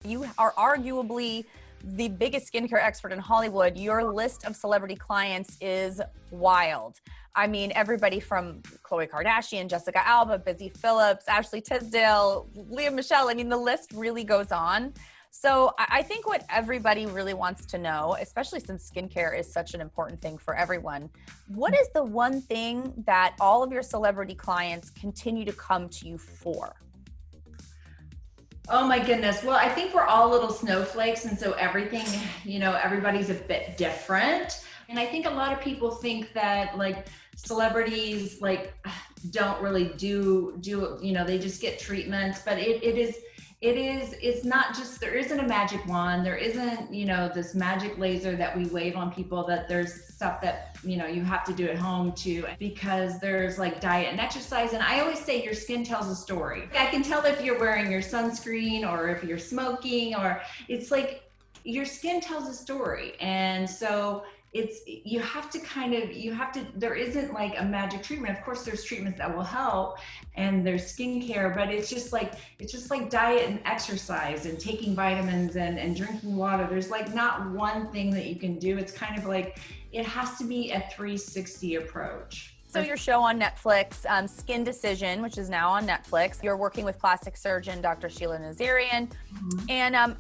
You are arguably the biggest skincare expert in Hollywood. Your list of celebrity clients is wild. I mean, everybody from Khloe Kardashian, Jessica Alba, Busy Phillips, Ashley Tisdale, Lea Michele. I mean, the list really goes on. So I think what everybody really wants to know, especially since skincare is such an important thing for everyone, what is the one thing that all of your celebrity clients continue to come to you for? Oh my goodness. Well, I think we're all little snowflakes. And so everything, everybody's a bit different. And I think a lot of people think that like celebrities don't really do, they just get treatments, but it's not just, there isn't a magic wand. There isn't, this magic laser that we wave on people, that there's stuff that, you have to do at home too, because there's like diet and exercise. And I always say your skin tells a story. I can tell if you're wearing your sunscreen or if you're smoking, or it's like your skin tells a story. And so there isn't like a magic treatment. Of course, there's treatments that will help and there's skincare, but it's just like diet and exercise and taking vitamins and drinking water. There's like not one thing that you can do. It's kind of like, it has to be a 360 approach. So your show on Netflix, Skin Decision, which is now on Netflix, you're working with plastic surgeon, Dr. Sheila Nazarian. Mm-hmm. And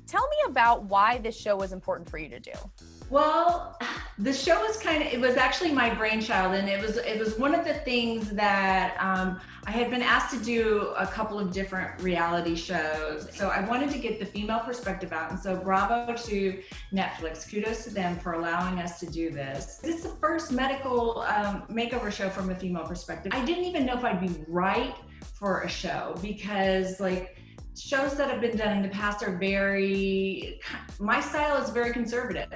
tell me about why this show was important for you to do. Well, the show it was actually my brainchild, and it was one of the things that I had been asked to do a couple of different reality shows. So I wanted to get the female perspective out, and so bravo to Netflix. Kudos to them for allowing us to do this. It's the first medical makeover show from a female perspective. I didn't even know if I'd be right for a show, because shows that have been done in the past are my style is very conservative.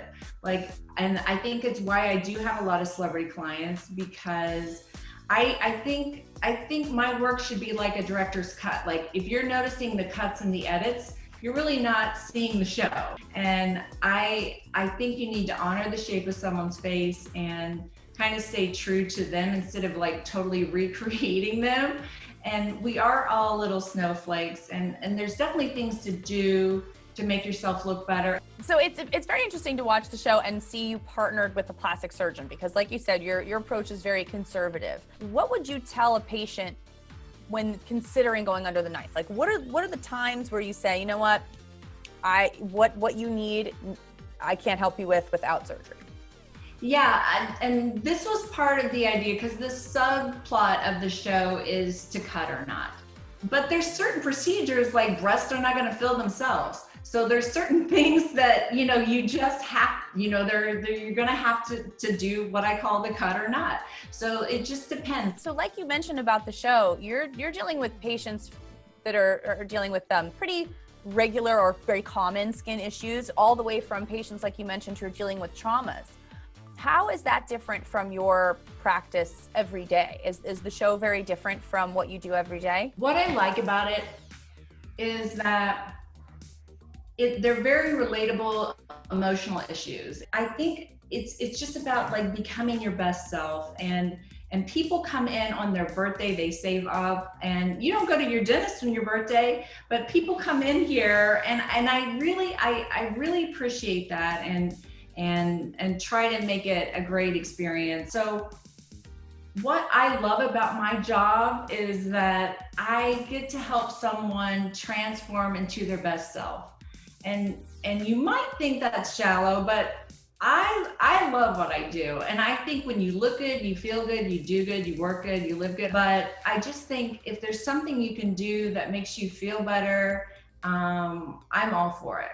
And I think it's why I do have a lot of celebrity clients, because I think my work should be like a director's cut. Like if you're noticing the cuts and the edits, you're really not seeing the show. And I think you need to honor the shape of someone's face and kind of stay true to them instead of totally recreating them. And we are all little snowflakes, and there's definitely things to do to make yourself look better. So it's very interesting to watch the show and see you partnered with a plastic surgeon, because like you said, your approach is very conservative. What would you tell a patient when considering going under the knife? Like what are the times where you say, you know what you need, I can't help you without surgery? Yeah, and this was part of the idea, because the subplot of the show is to cut or not. But there's certain procedures, like breasts are not going to fill themselves. So there's certain things that, you just have, you're going to have to do what I call the cut or not. So it just depends. So like you mentioned about the show, you're dealing with patients that are dealing with pretty regular or very common skin issues, all the way from patients, like you mentioned, who are dealing with traumas. How is that different from your practice every day? Is the show very different from what you do every day? What I like about it is that they're very relatable emotional issues. I think it's just about becoming your best self, and people come in on their birthday, they save up, and you don't go to your dentist on your birthday, but people come in here, and I really appreciate that, and try to make it a great experience. So what I love about my job is that I get to help someone transform into their best self. And you might think that's shallow, but I love what I do. And I think when you look good, you feel good, you do good, you work good, you live good. But I just think if there's something you can do that makes you feel better, I'm all for it.